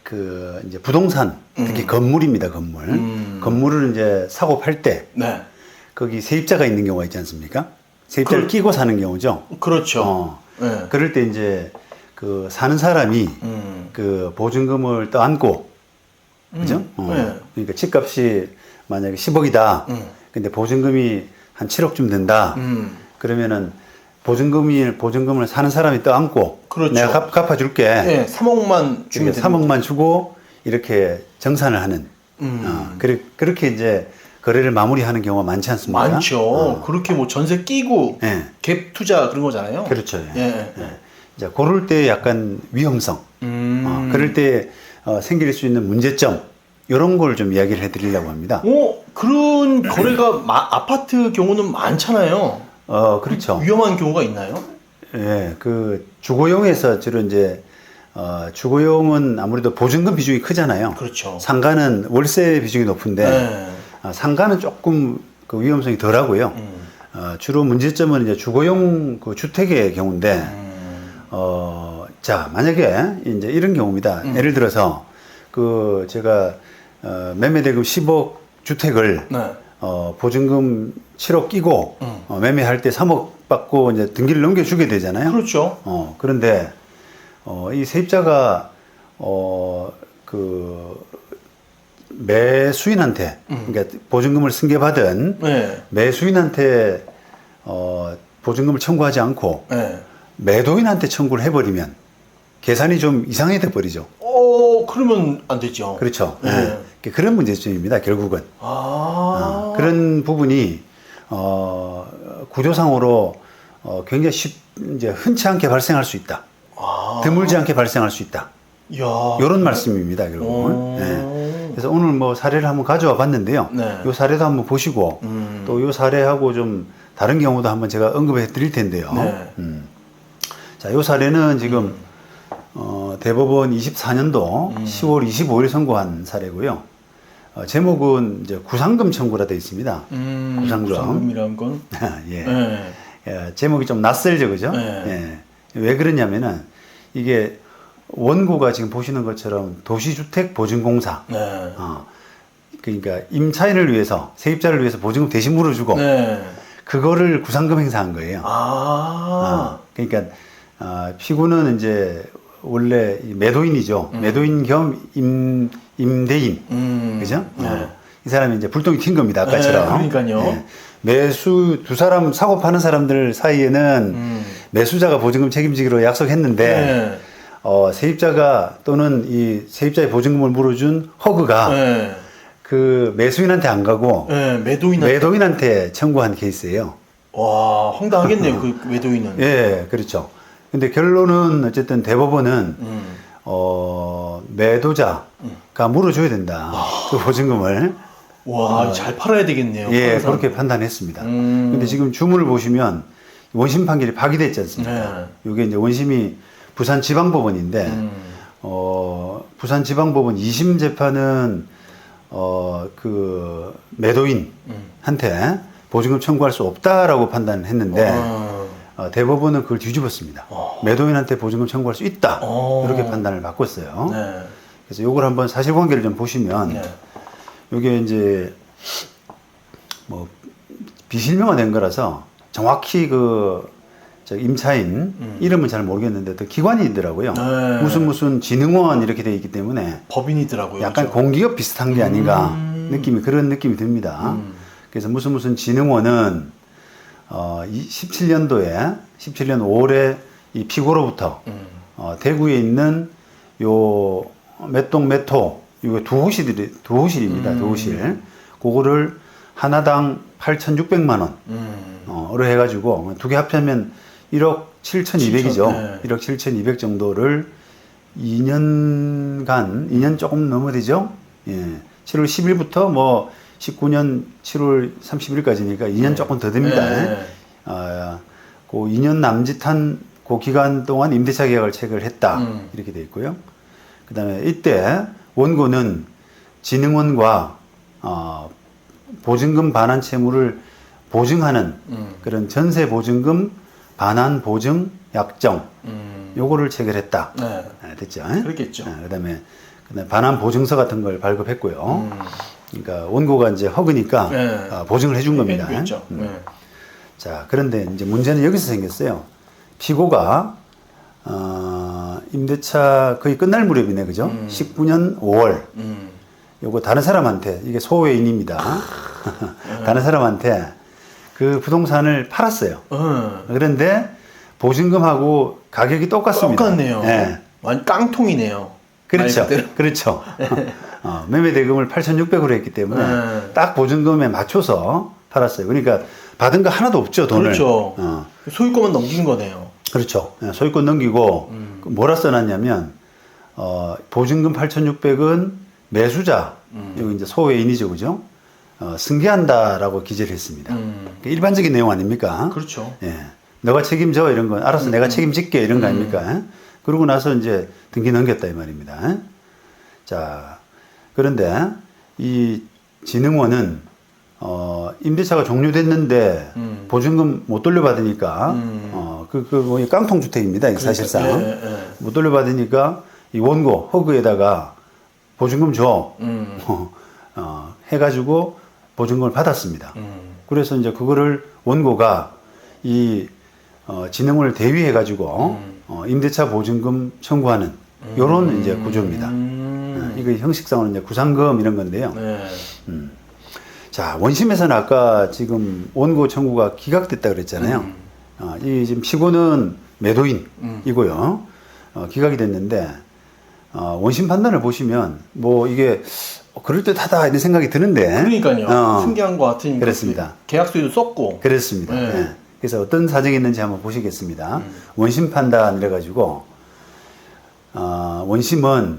그 이제 부동산, 특히 건물입니다, 건물. 건물을 이제 사고 팔 때 네. 거기 세입자가 있는 경우가 있지 않습니까? 세입자를 끼고 사는 경우죠. 그렇죠. 네. 그럴 때 이제 그 사는 사람이 그 보증금을 떠안고, 그죠? 네. 그러니까 집값이 만약에 10억이다. 근데 보증금이 한 7억쯤 된다. 그러면은 보증금을 사는 사람이 떠안고, 그렇죠. 내가 갚아줄게. 네, 3억만 주면 이렇게 3억만 주고 이렇게 정산을 하는. 그렇게 이제 거래를 마무리하는 경우가 많지 않습니까? 많죠. 그렇게 뭐 전세 끼고 예. 갭 투자 그런 거잖아요. 그렇죠. 예. 예. 이제 그럴 때 약간 위험성, 그럴 때 생길 수 있는 문제점, 이런 걸 좀 이야기를 해드리려고 합니다. 그런 거래가 아파트 경우는 많잖아요. 그렇죠. 위험한 경우가 있나요? 예, 그 주거용에서 주로 이제 주거용은 아무래도 보증금 비중이 크잖아요. 그렇죠. 상가는 월세 비중이 높은데 네. 상가는 조금 그 위험성이 덜하고요. 주로 문제점은 이제 주거용 그 주택의 경우인데, 자, 만약에 이제 이런 경우입니다. 예를 들어서 그 제가 매매대금 10억 주택을 네. 보증금 7억 끼고 매매할 때 3억 받고 이제 등기를 넘겨주게 되잖아요. 그렇죠. 그런데 이 세입자가 그 매수인한테 그러니까 보증금을 승계받은 네. 매수인한테 보증금을 청구하지 않고 네. 매도인한테 청구를 해버리면 계산이 좀 이상해져 버리죠. 그러면 안 되죠. 그렇죠. 네. 네. 그런 문제점입니다. 결국은 그런 부분이 구조상으로 굉장히 이제 흔치 않게 발생할 수 있다. 드물지 않게 발생할 수 있다. 이런 말씀입니다. 결국은. 네. 그래서 오늘 뭐 사례를 한번 가져와 봤는데요. 네. 이 사례도 한번 보시고 또 이 사례하고 좀 다른 경우도 한번 제가 언급해 드릴 텐데요. 네. 자, 이 사례는 지금 대법원 24년도 10월 25일 선고한 사례고요. 제목은 이제 구상금 청구라 되어 있습니다. 구상금이란 건? 예. 네. 예, 제목이 좀 낯설죠, 그죠? 네. 예. 왜 그러냐면은 이게 원고가 지금 보시는 것처럼 도시주택보증공사. 네. 그러니까 임차인을 위해서, 세입자를 위해서 보증금 대신 물어주고 네. 그거를 구상금 행사한 거예요. 그러니까 피고는 이제 원래 매도인이죠. 매도인 겸 임대인, 그죠? 네. 이 사람이 이제 불똥이 튄 겁니다. 아까처럼. 네, 그러니까요. 예. 매수 두 사람 사고 파는 사람들 사이에는 매수자가 보증금 책임지기로 약속했는데 네. 세입자가 또는 이 세입자의 보증금을 물어준 허그가 네. 그 매수인한테 안 가고 네. 매도인한테 청구한 케이스예요. 와, 황당하겠네요. 그 매도인은. 예, 그렇죠. 근데 결론은 어쨌든 대법원은 매도자가 물어줘야 된다. 그 보증금을. 와, 잘 팔아야 되겠네요. 예, 그렇게 판단했습니다. 근데 지금 주문을 보시면 원심 판결이 파기됐지 않습니까? 네. 이게 이제 원심이 부산지방법원인데, 부산지방법원 2심 재판은 그 매도인한테 보증금 청구할 수 없다라고 판단을 했는데, 대법원은 그걸 뒤집었습니다. 매도인한테 보증금 청구할 수 있다. 이렇게 판단을 바꿨어요. 네. 그래서 이걸 한번 사실관계를 좀 보시면, 네. 이게 이제 뭐 비실명화된 거라서 정확히 그 임차인 이름은 잘 모르겠는데 또 기관이 있더라고요. 네. 무슨 진흥원 이렇게 돼 있기 때문에 법인이더라고요. 약간 그렇죠? 공기업 비슷한 게 아닌가 그런 느낌이 듭니다. 그래서 무슨 진흥원은 17년도에 17년 5월에 이 피고로부터 대구에 있는 요 몇동 몇호 이거 두 호실입니다. 두 호실. 그거를 하나당 8,600만 원으로 해가지고 두 개 합하면 1억 7,200이죠. 네. 1억 7,200 정도를 2년간, 2년 조금 넘어되죠. 예. 7월 10일부터 뭐 19년 7월 30일까지니까 2년 조금 더 됩니다. 네. 그 2년 남짓한 그 기간 동안 임대차 계약을 체결했다. 이렇게 돼 있고요. 그 다음에 이때 원고는 진흥원과 보증금 반환 채무를 보증하는 그런 전세 보증금 반환 보증 약정 요거를 체결했다. 네. 됐죠. 그렇겠죠. 그다음에 그다음에 반환 보증서 같은 걸 발급했고요. 그러니까 원고가 이제 허그니까 네. 보증을 해준 겁니다. 해주겠죠. 네. 자, 그런데 이제 문제는 여기서 생겼어요. 피고가 임대차 거의 끝날 무렵이네, 그죠? 19년 5월. 요거 다른 사람한테, 이게 소외인입니다. 다른 사람한테 그 부동산을 팔았어요. 그런데 보증금하고 가격이 똑같습니다. 똑같네요. 예. 완전 깡통이네요. 그렇죠. 말 그대로. 그렇죠. 매매 대금을 8,600으로 했기 때문에 네. 딱 보증금에 맞춰서 팔았어요. 그러니까 받은 거 하나도 없죠, 돈을. 그렇죠. 소유권만 넘긴 거네요. 그렇죠. 예, 소유권 넘기고 뭐라 써놨냐면 보증금 8,600은 매수자, 여기 이제 소외인이죠, 그죠? 승계한다라고 기재를 했습니다. 그러니까 일반적인 내용 아닙니까? 그렇죠. 예, 너가 책임져 이런 건 알아서 내가 책임질게 이런 거 아닙니까? 그러고 나서 이제 등기 넘겼다 이 말입니다. 자, 그런데 이 진흥원은 임대차가 종료됐는데 보증금 못 돌려받으니까 뭐 깡통 주택입니다. 이게 사실상 못 돌려받으니까 이 원고 허그에다가 보증금 줘 해가지고 보증금을 받았습니다. 그래서 이제 그거를 원고가 이 진흥원을 대위해가지고 임대차 보증금 청구하는 요런 이제 구조입니다. 이거 형식상으로 이제 구상금 이런 건데요. 네. 자, 원심에서는 아까 지금 원고 청구가 기각됐다 그랬잖아요. 이 지금 피고는 매도인이고요. 기각이 됐는데, 원심 판단을 보시면, 뭐 이게 그럴듯하다 이런 생각이 드는데. 그러니까요. 승계한 것 같으니까. 그렇습니다. 계약서에도 썼고. 그렇습니다. 네. 예. 그래서 어떤 사정이 있는지 한번 보시겠습니다. 원심 판단 이래가지고, 원심은,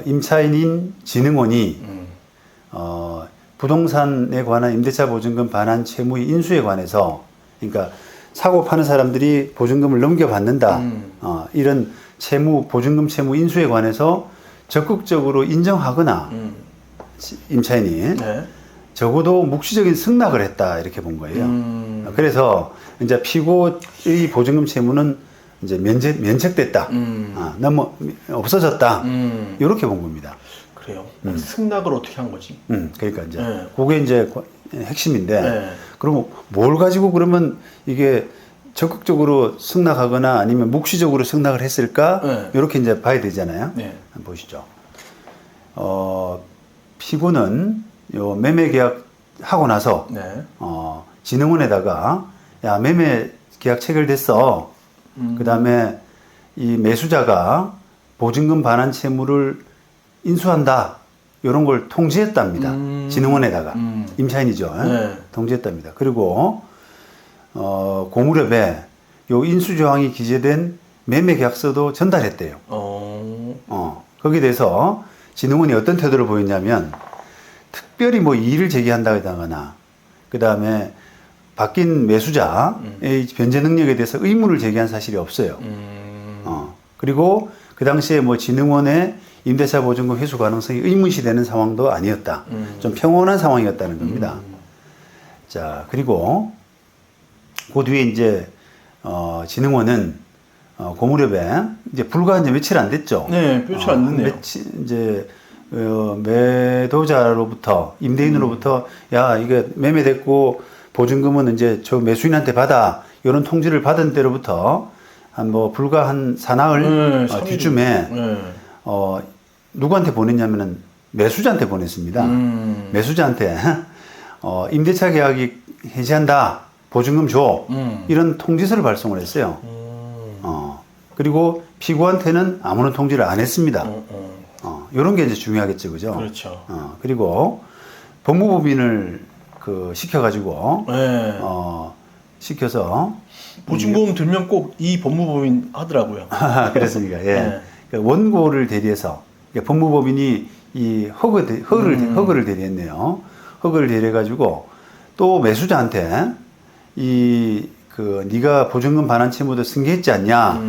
임차인인 진흥원이, 부동산에 관한 임대차 보증금 반환 채무의 인수에 관해서, 그러니까 사고 파는 사람들이 보증금을 넘겨받는다. 이런 보증금 채무 인수에 관해서 적극적으로 인정하거나 임차인이 네. 적어도 묵시적인 승낙을 했다. 이렇게 본 거예요. 그래서 이제 피고의 보증금 채무는 이제 면책됐다. 너무 없어졌다. 이렇게 본 겁니다. 그래요. 승낙을 어떻게 한 거지? 그러니까 이제 네. 그게 이제 핵심인데, 네. 그럼 뭘 가지고 그러면 이게 적극적으로 승낙하거나 아니면 묵시적으로 승낙을 했을까? 네. 이렇게 이제 봐야 되잖아요. 네. 한번 보시죠. 피고는 요 매매 계약 하고 나서 네. 진흥원에다가 야 매매 계약 체결됐어. 그다음에 이 매수자가 보증금 반환 채무를 인수한다. 이런 걸 통지했답니다. 진흥원에다가. 임차인이죠. 네. 통지했답니다. 그리고, 고무렵에 요 인수조항이 기재된 매매계약서도 전달했대요. 거기에 대해서 진흥원이 어떤 태도를 보였냐면, 특별히 뭐 이의를 제기한다거나, 그 다음에 바뀐 매수자의 변제 능력에 대해서 의문을 제기한 사실이 없어요. 그리고 그 당시에 뭐 진흥원의 임대차 보증금 회수 가능성이 의문시되는 상황도 아니었다. 좀 평온한 상황이었다는 겁니다. 자, 그리고 그 뒤에 이제 진흥원은 고무렵에 이제 불과 이제 며칠 안 됐죠. 네, 며칠 안 됐네요. 며칠 이제 매도자로부터 임대인으로부터 야 이게 매매됐고 보증금은 이제 저 매수인한테 받아 이런 통지를 받은 때로부터 한 뭐 불과 한 사나흘 뒤쯤에 누구한테 보냈냐면은 매수자한테 보냈습니다. 매수자한테 임대차 계약이 해지한다. 보증금 줘. 이런 통지서를 발송을 했어요. 그리고 피고한테는 아무런 통지를 안 했습니다. 이런 게 이제 중요하겠죠. 그죠? 그렇죠. 그리고 법무법인을 시켜가지고, 네. 시켜서. 보증금 들면 꼭 이 법무법인 하더라고요. 그렇습니까? 예. 네. 그러니까 원고를 대리해서, 그러니까 법무법인이 이 허그를 대리했네요. 허그를 대리해가지고, 또 매수자한테 네가 보증금 반환 채무도 승계했지 않냐.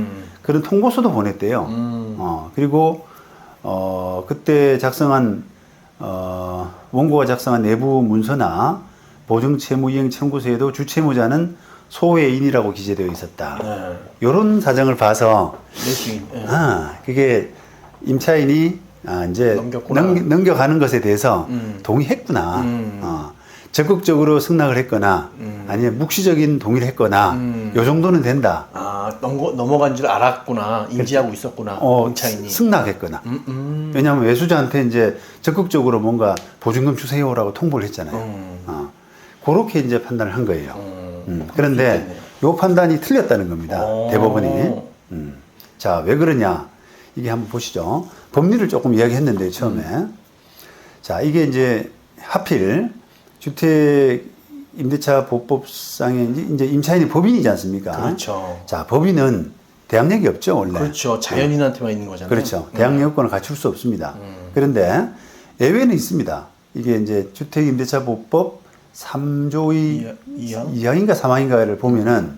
그런 통보서도 보냈대요. 그리고, 그때 작성한, 원고가 작성한 내부 문서나 보증 채무 이행 청구서에도 주채무자는 소외인이라고 기재되어 있었다. 네. 이런 사정을 봐서, 매수인. 네. 그게 임차인이 이제 넘겼구나. 넘겨가는 것에 대해서 동의했구나. 적극적으로 승낙을 했거나 아니면 묵시적인 동의를 했거나 요 정도는 된다. 넘어간 줄 알았구나. 인지하고 있었구나. 임차인이. 승낙했거나. 왜냐하면 매수자한테 이제 적극적으로 뭔가 보증금 주세요라고 통보를 했잖아요. 그렇게 이제 판단을 한 거예요. 그런데 요 판단이 틀렸다는 겁니다. 대법원이. 자, 왜 그러냐? 이게 한번 보시죠. 법리를 조금 이야기했는데 처음에. 자, 이게 이제 하필 주택 임대차 보법상에 이제 임차인이 법인이지 않습니까? 그렇죠. 자, 법인은 대항력이 없죠, 원래. 그렇죠. 자연인한테만 있는 거잖아요. 그렇죠. 대항력권을 갖출 수 없습니다. 그런데 예외는 있습니다. 이게 이제 주택 임대차 보법 3조의 2항인가 3항인가를 보면은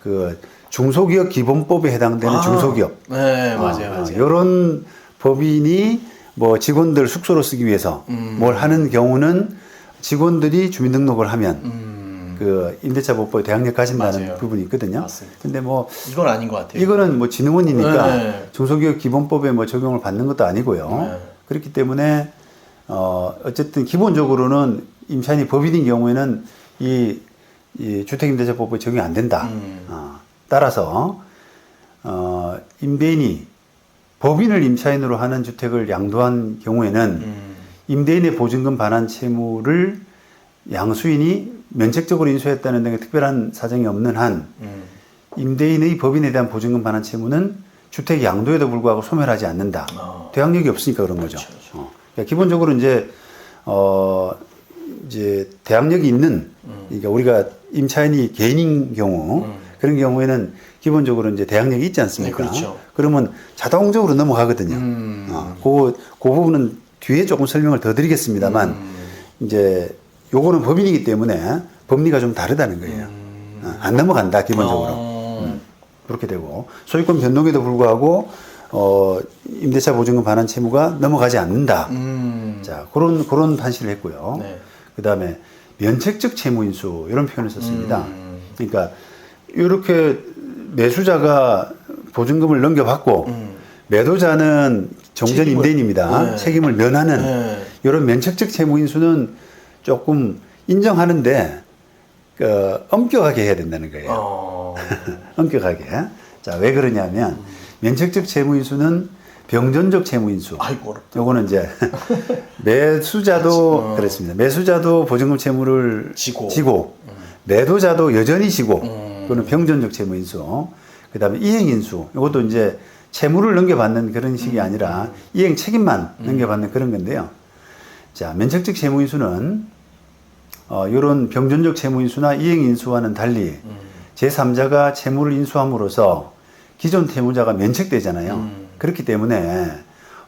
그 중소기업 기본법에 해당되는 중소기업. 네, 맞아요. 이런 법인이 뭐 직원들 숙소로 쓰기 위해서 뭘 하는 경우는 직원들이 주민등록을 하면 그 임대차 보법에 대항력 가진다는 맞아요. 부분이 있거든요. 맞습니다. 근데 뭐 이건 아닌 것 같아요. 이거는 뭐 진흥원이니까 네. 중소기업 기본법에 뭐 적용을 받는 것도 아니고요. 네. 그렇기 때문에 어쨌든 기본적으로는 임차인이 법인인 경우에는 이 주택임대차법에 적용이 안 된다. 따라서 임대인이 법인을 임차인으로 하는 주택을 양도한 경우에는 임대인의 보증금 반환 채무를 양수인이 면책적으로 인수했다는 등의 특별한 사정이 없는 한 임대인의 법인에 대한 보증금 반환 채무는 주택 양도에도 불구하고 소멸하지 않는다. 대항력이 없으니까 그런 거죠. 그렇죠. 그러니까 기본적으로 이제 대항력이 있는 그러니까 우리가 임차인이 개인인 경우 그런 경우에는 기본적으로 이제 대항력이 있지 않습니까? 네, 그렇죠. 그러면 자동적으로 넘어가거든요. 그 부분은 뒤에 조금 설명을 더 드리겠습니다만 이제 요거는 법인이기 때문에 법리가 좀 다르다는 거예요. 안 넘어간다 기본적으로. 그렇게 되고 소유권 변동에도 불구하고 임대차 보증금 반환 채무가 넘어가지 않는다. 자, 그런 판시를 했고요. 네. 그다음에 면책적 채무 인수 이런 표현을 썼습니다. 그러니까 이렇게 매수자가 보증금을 넘겨받고 매도자는 정전 임대인입니다. 네. 책임을 면하는 네. 이런 면책적 채무 인수는 조금 인정하는데 엄격하게 해야 된다는 거예요. 엄격하게. 자, 왜 그러냐면 면책적 채무 인수는 병전적 채무 인수. 아이고 어렵다. 요거는 이제 매수자도 그렇습니다. 매수자도 보증금 채무를 지고 매도자도 여전히 지고 그거는 병전적 채무 인수. 그다음에 이행 인수. 이것도 이제 채무를 넘겨받는 그런 식이 아니라 이행 책임만 넘겨받는 그런 건데요. 자, 면책적 채무 인수는 이런 병전적 채무 인수나 이행 인수와는 달리 제3자가 채무를 인수함으로써 기존 채무자가 면책되잖아요. 그렇기 때문에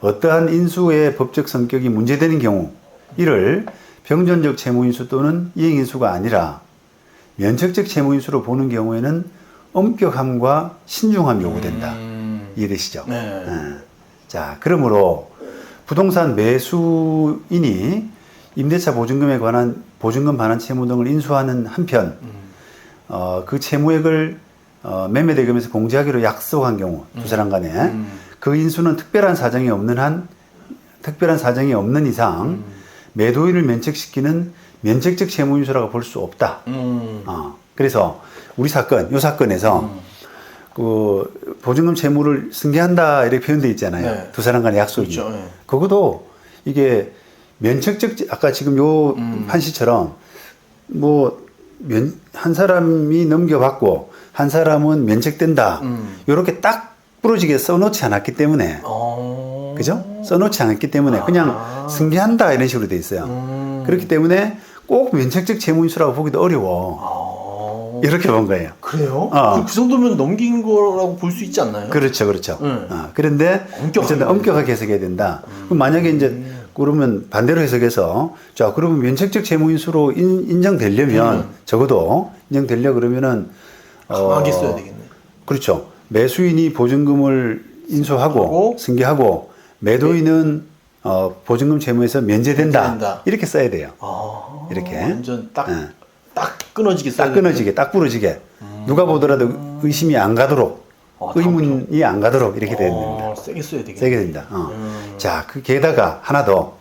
어떠한 인수의 법적 성격이 문제되는 경우 이를 병전적 채무 인수 또는 이행 인수가 아니라 면책적 채무 인수로 보는 경우에는 엄격함과 신중함이 요구된다. 이해되시죠? 네. 자, 그러므로 부동산 매수인이 임대차 보증금에 관한 보증금 반환 채무 등을 인수하는 한편 그 채무액을 매매대금에서 공제하기로 약속한 경우 두 사람 간에 그 인수는 특별한 사정이 없는 이상 매도인을 면책시키는 면책적 채무 인수라고 볼 수 없다. 그래서 요 사건에서 그 보증금 채무를 승계한다 이렇게 표현되어 있잖아요. 네. 두 사람 간의 약속이. 그렇죠. 네. 그것도 이게 면책적 아까 지금 요 판시처럼 뭐 한 사람이 넘겨받고 한 사람은 면책된다. 이렇게 딱 부러지게 써놓지 않았기 때문에 그죠? 써놓지 않았기 때문에 그냥 승계한다 이런 식으로 돼 있어요. 그렇기 때문에 꼭 면책적 채무인수라고 보기도 어려워. 이렇게 본 거예요. 그래요? 그 정도면 넘긴 거라고 볼 수 있지 않나요? 그렇죠. 그런데 어쨌든 엄격하게 해석해야 된다. 그럼 만약에 이제 그러면 반대로 해석해서 자 그러면 면책적 채무인수로 인정되려면 적어도 인정되려 그러면은 강하게 써야 되겠네. 그렇죠. 매수인이 보증금을 인수하고 승계하고 매도인은 보증금 채무에서 면제된다. 이렇게 써야 돼요. 이렇게 완전 딱 끊어지게 써야 딱 끊어지게 딱 부러지게 누가 보더라도 의심이 안 가도록 의문이 안 가도록 이렇게 돼야 됩니다. 세게 써야 되겠네. 세게 됩니다. 자, 그 게다가 하나 더,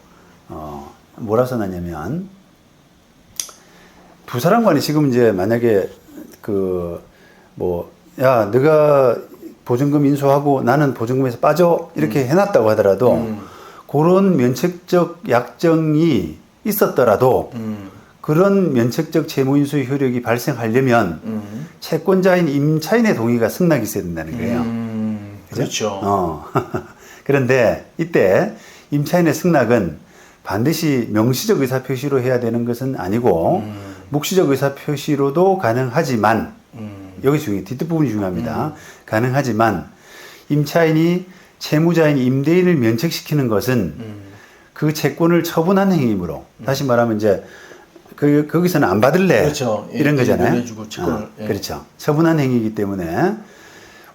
뭐라 써놨냐면, 두 사람 간에 지금 이제 만약에 야, 너가 보증금 인수하고 나는 보증금에서 빠져 이렇게 해놨다고 하더라도 그런 면책적 약정이 있었더라도 그런 면책적 채무인수의 효력이 발생하려면 채권자인 임차인의 동의가 승낙이 있어야 된다는 거예요. 그렇죠. 그런데 이때 임차인의 승낙은 반드시 명시적 의사표시로 해야 되는 것은 아니고 묵시적 의사표시로도 가능하지만 여기 뒷부분이 중요합니다. 가능하지만 임차인이 채무자인 임대인을 면책시키는 것은 그 채권을 처분한 행위이므로 다시 말하면 이제 거기서는 안 받을래 그렇죠. 이런 거잖아요. 물려주고 채권을, 그렇죠. 처분한 행위이기 때문에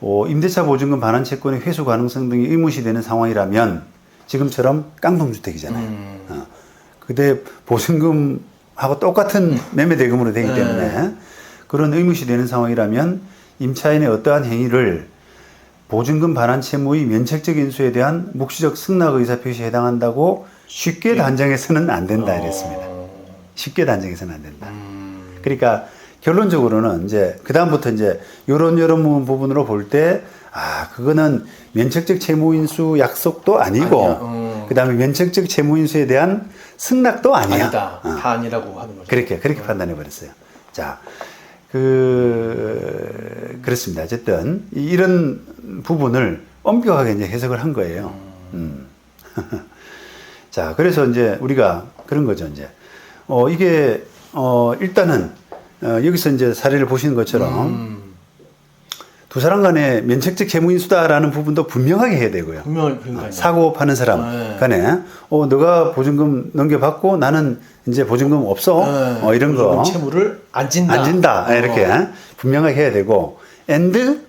임대차 보증금 반환 채권의 회수 가능성 등이 의무시되는 상황이라면 지금처럼 깡통주택이잖아요. 그때 보증금하고 똑같은 매매 대금으로 되기 때문에 그런 의무시되는 상황이라면 임차인의 어떠한 행위를 보증금 반환 채무의 면책적 인수에 대한 묵시적 승낙 의사 표시에 해당한다고 쉽게 단정해서는 안 된다 이랬습니다. 쉽게 단정해서는 안 된다. 그러니까 결론적으로는 이제 그다음부터 이제 요런 부분으로 볼 때 그거는 면책적 채무인수 약속도 아니고 그다음에 면책적 채무인수에 대한 승낙도 아니야. 아니다. 다 아니라고 하는 거죠. 그렇게 판단해 버렸어요. 자, 그렇습니다. 어쨌든 이런 부분을 엄격하게 이제 해석을 한 거예요. 자, 그래서 이제 우리가 그런 거죠. 이제 이게 일단은 여기서 이제 사례를 보시는 것처럼 두 사람 간에 면책적 채무인수다라는 부분도 분명하게 해야 되고요. 그러니까요. 사고 파는 사람 간에 너가 보증금 넘겨받고 나는 이제 보증금 없어. 이런 거. 채무를 안 진다. 안 진다. 이렇게 분명하게 해야 되고 and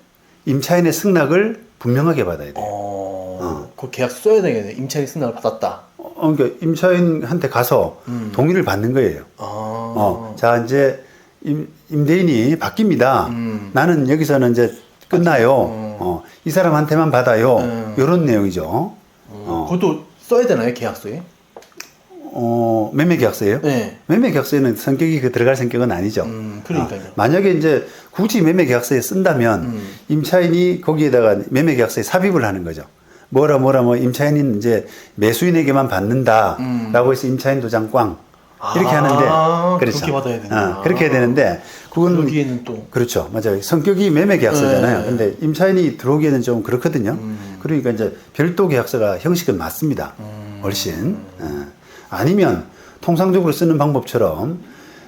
임차인의 승낙을 분명하게 받아야 돼요. 그 계약서 써야 되겠네. 임차인 승낙을 받았다. 그러니까 임차인한테 가서 동의를 받는 거예요. 자, 이제 임대인이 바뀝니다. 나는 여기서는 이제 끝나요. 이 사람한테만 받아요. 이런 내용이죠. 그것도 써야 되나요, 계약서에? 매매 계약서예요? 네. 매매 계약서에는 성격이 들어갈 성격은 아니죠. 그러니까요. 만약에 이제 굳이 매매 계약서에 쓴다면 임차인이 거기에다가 매매 계약서에 삽입을 하는 거죠. 뭐라 임차인은 이제 매수인에게만 받는다라고 해서 임차인 도장 꽝 이렇게 하는데 그렇죠. 그렇게 받아야 된다. 그렇게 해야 되는데 그건 그러기에는 또 그렇죠. 맞아요. 성격이 매매 계약서잖아요. 근데 임차인이 들어오기에는 좀 그렇거든요. 그러니까 이제 별도 계약서가 형식은 맞습니다. 훨씬. 아니면 통상적으로 쓰는 방법처럼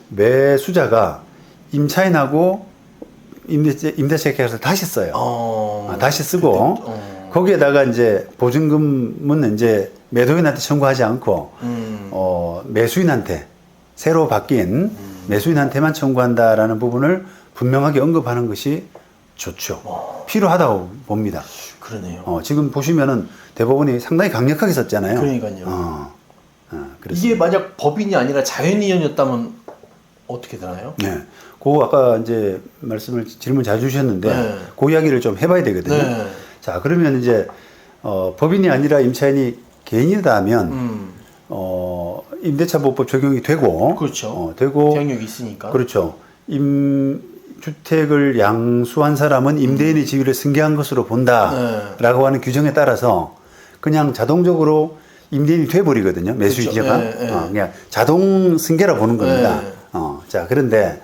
매수자가 임차인하고 임대차 계약서를 다시 써요. 다시 쓰고 거기에다가 이제 보증금은 이제 매도인한테 청구하지 않고 매수인한테 새로 바뀐 매수인한테만 청구한다라는 부분을 분명하게 언급하는 것이 좋죠. 필요하다고 봅니다. 그러네요. 지금 보시면은 대법원이 상당히 강력하게 썼잖아요. 그러니까요. 그렇습니다. 이게 만약 법인이 아니라 자연인이었다면 어떻게 되나요? 네. 그 아까 이제 질문 잘 주셨는데 네. 그 이야기를 좀 해봐야 되거든요. 네. 자, 그러면 이제 법인이 아니라 임차인이 개인이다면 임대차보호법 적용이 되고 그렇죠. 되고 계약력이 있으니까. 그렇죠. 주택을 양수한 사람은 임대인의 지위를 승계한 것으로 본다라고 하는 규정에 따라서 그냥 자동적으로 임대인이 돼버리거든요. 매수인자가. 그렇죠. 그냥 자동 승계라 보는 겁니다. 자, 그런데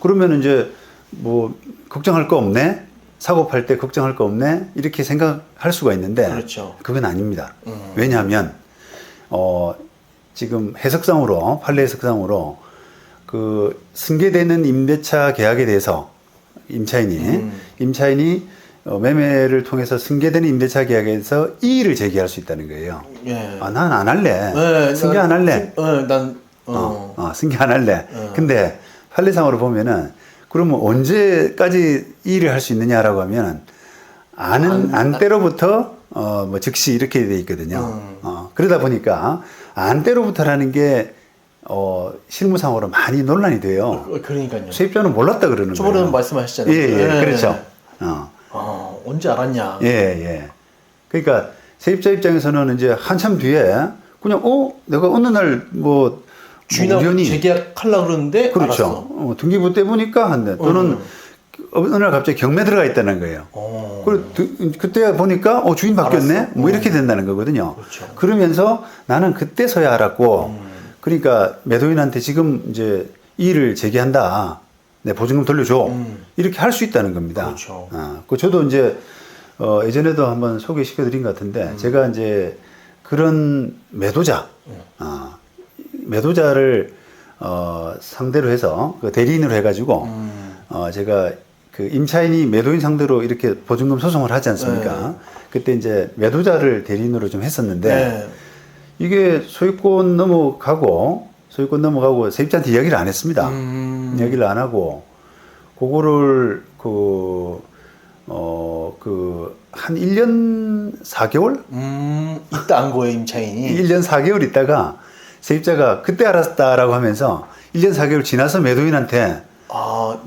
그러면 이제 뭐 걱정할 거 없네. 사고 팔 때 걱정할 거 없네. 이렇게 생각할 수가 있는데 그렇죠. 그건 아닙니다. 왜냐하면 지금 해석상으로 판례 해석상으로 그 승계되는 임대차 계약에 대해서 임차인이 매매를 통해서 승계되는 임대차 계약에서 이의를 제기할 수 있다는 거예요. 예. 난 안 할래. 네, 승계 안 할래. 승계 안 할래. 근데 판례상으로 보면은 그러면 언제까지 이의를 할 수 있느냐라고 하면 안 때로부터 뭐 즉시 이렇게 돼 있거든요. 그러다 보니까 안 때로부터라는 게 실무상으로 많이 논란이 돼요. 그러니까요. 세입자는 몰랐다 그러는 거예요. 저번에는 말씀하셨잖아요. 예, 그렇죠. 언제 알았냐. 예, 예. 그러니까 세입자 입장에서는 이제 한참 뒤에 그냥 내가 어느 날 뭐 주인하고 우연히 재계약하려고 그러는데 그렇죠. 알았어. 등기부 때보니까 한대 또는 어느 날 갑자기 경매 들어가 있다는 거예요. 그리고 그때 보니까 주인 바뀌었네. 알았어. 뭐 이렇게 된다는 거거든요. 그렇죠. 그러면서 나는 그때서야 알았고, 그러니까 매도인한테 지금 이제 이의를 제기한다. 내 보증금 돌려줘. 이렇게 할 수 있다는 겁니다. 그렇죠. 저도 이제 예전에도 한번 소개시켜드린 것 같은데 제가 이제 그런 매도자를 상대로 해서 그 대리인으로 해가지고 제가 그 임차인이 매도인 상대로 이렇게 보증금 소송을 하지 않습니까? 네. 그때 이제 매도자를 대리인으로 좀 했었는데 네. 이게 소유권 넘어가고 세입자한테 이야기를 안 했습니다. 이야기를 안 하고 그거를 한 1년 4개월? 있다 안 거예요, 임차인이. 1년 4개월 있다가 세입자가 그때 알았다라고 하면서 1년 4개월 지나서 매도인한테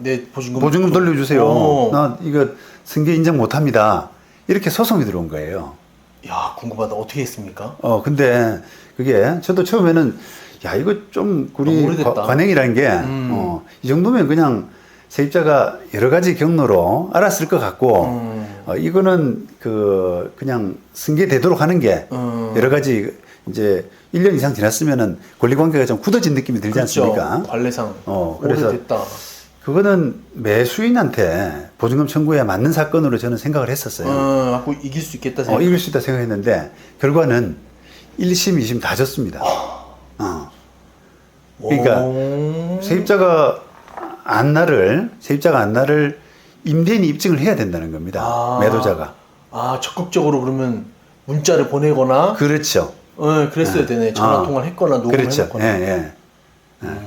내 보증금 돌려주세요. 나 이거 승계 인정 못합니다. 이렇게 소송이 들어온 거예요. 야, 궁금하다. 어떻게 했습니까? 근데 그게 저도 처음에는 이거 좀 우리 오래됐다. 관행이라는 게 이 정도면 그냥 세입자가 여러 가지 경로로 알았을 것 같고 이거는 그냥 승계되도록 하는 게 여러 가지 이제 1년 이상 지났으면은 권리관계가 좀 굳어진 느낌이 들지 그렇죠. 않습니까? 관례상 그래서 오래됐다. 그거는 매수인한테 보증금 청구에 맞는 사건으로 저는 생각을 했었어요. 갖고 이길 수 있겠다 생각. 이길 수 있다 생각했는데 결과는 1심, 2심 다 졌습니다. 그러니까 세입자가 안나를 임대인이 입증을 해야 된다는 겁니다. 매도자가. 적극적으로 그러면 문자를 보내거나. 그렇죠. 그랬어야 되네. 전화 통화를 했거나 녹음을 그렇죠. 했거나. 예.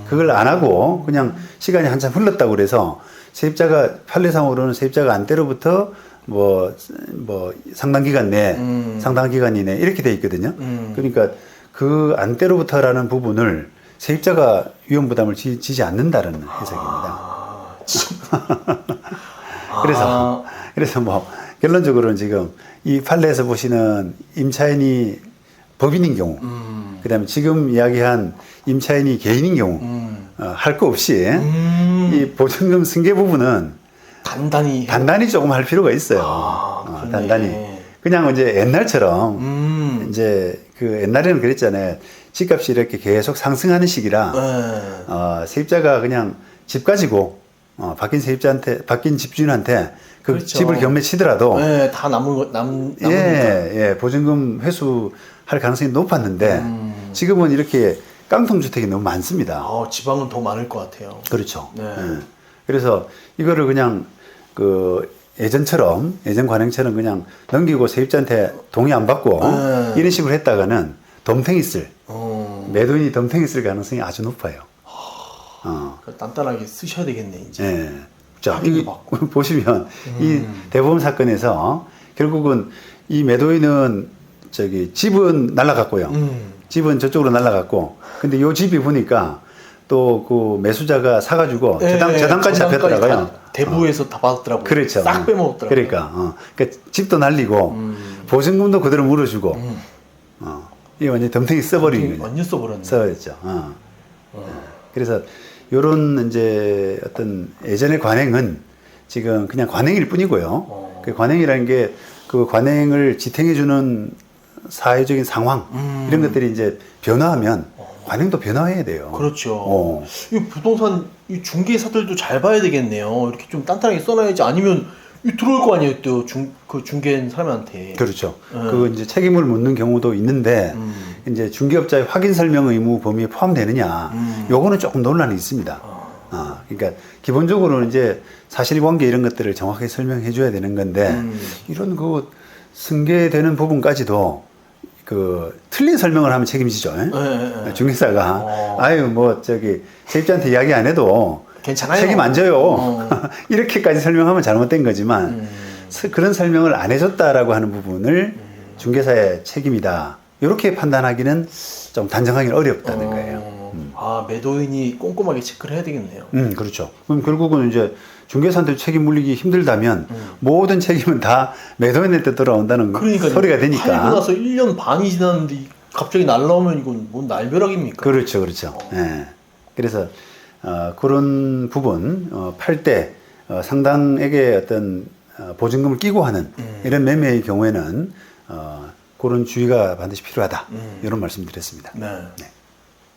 그걸 안 하고 그냥 시간이 한참 흘렀다고 그래서 세입자가 판례상으로는 세입자가 안 때로부터 뭐 상당 기간 내 상당 기간 이내 이렇게 돼 있거든요. 그러니까 그 안 때로부터라는 부분을 세입자가 위험 부담을 지지 않는다는 해석입니다. 그래서 뭐 결론적으로는 지금 이 판례에서 보시는 임차인이 법인인 경우, 그다음에 지금 이야기한 임차인이 개인인 경우 할 거 없이 이 보증금 승계 부분은 단단히 조금 할 필요가 있어요. 단단히 그냥 이제 옛날처럼 이제 그 옛날에는 그랬잖아요. 집값이 이렇게 계속 상승하는 시기라 세입자가 그냥 집 가지고 바뀐 집주인한테 그 그렇죠. 집을 경매 치더라도 다 남은 보증금 회수할 가능성이 높았는데 지금은 이렇게 깡통주택이 너무 많습니다. 지방은 더 많을 것 같아요. 그렇죠. 네. 그래서 이거를 그냥 예전 관행처럼 그냥 넘기고 세입자한테 동의 안 받고 이런 식으로 했다가는 매도인이 덤탱이 쓸 가능성이 아주 높아요. 단단하게 쓰셔야 되겠네, 이제. 자, 보시면 이 대법원 사건에서 결국은 이 매도인은 집은 날라갔고요. 집은 저쪽으로 날라갔고, 근데 요 집이 보니까 또 그 매수자가 사가지고 저당까지 잡혔더라고요. 대부에서 다 받았더라고요. 그렇죠. 싹 빼먹었더라고요. 그러니까 집도 날리고 보증금도 그대로 물어주고 이게 완전 덤탱이 써버린 거죠. 완전 써버렸네. 써였죠. 그래서 요런 이제 어떤 예전의 관행은 지금 그냥 관행일 뿐이고요. 그 관행이라는 게 그 관행을 지탱해주는 사회적인 상황 이런 것들이 이제 변화하면 관행도 변화해야 돼요. 그렇죠. 이 부동산 이 중개사들도 잘 봐야 되겠네요. 이렇게 좀 단단하게 써놔야지 아니면 들어올 거 아니에요 또 그 중개한 사람한테. 그렇죠. 그 이제 책임을 묻는 경우도 있는데 이제 중개업자의 확인 설명 의무 범위에 포함되느냐, 요거는 조금 논란이 있습니다. 그러니까 기본적으로는 이제 사실관계 이런 것들을 정확하게 설명해 줘야 되는 건데 이런 그 승계되는 부분까지도 그 틀린 설명을 하면 책임지죠. 중개사가 세입자한테 이야기 안 해도 괜찮아요. 책임 안 져요. 이렇게까지 설명하면 잘못된 거지만 그런 설명을 안 해줬다라고 하는 부분을 중개사의 책임이다. 이렇게 판단하기는 좀 단정하기는 어렵다는 거예요. 매도인이 꼼꼼하게 체크를 해야 되겠네요. 그렇죠. 그럼 결국은 이제 중개사한테 책임 물리기 힘들다면 모든 책임은 다 매도인한테 돌아온다는 그러니까 소리가 되니까. 팔고 나서 1년 반이 지났는데 갑자기 날라오면 이건 뭔 날벼락입니까? 그렇죠, 그렇죠. 예. 그래서 그런 부분 팔 때 상당액의 어떤 보증금을 끼고 하는 이런 매매의 경우에는 그런 주의가 반드시 필요하다. 이런 말씀드렸습니다. 네. 네.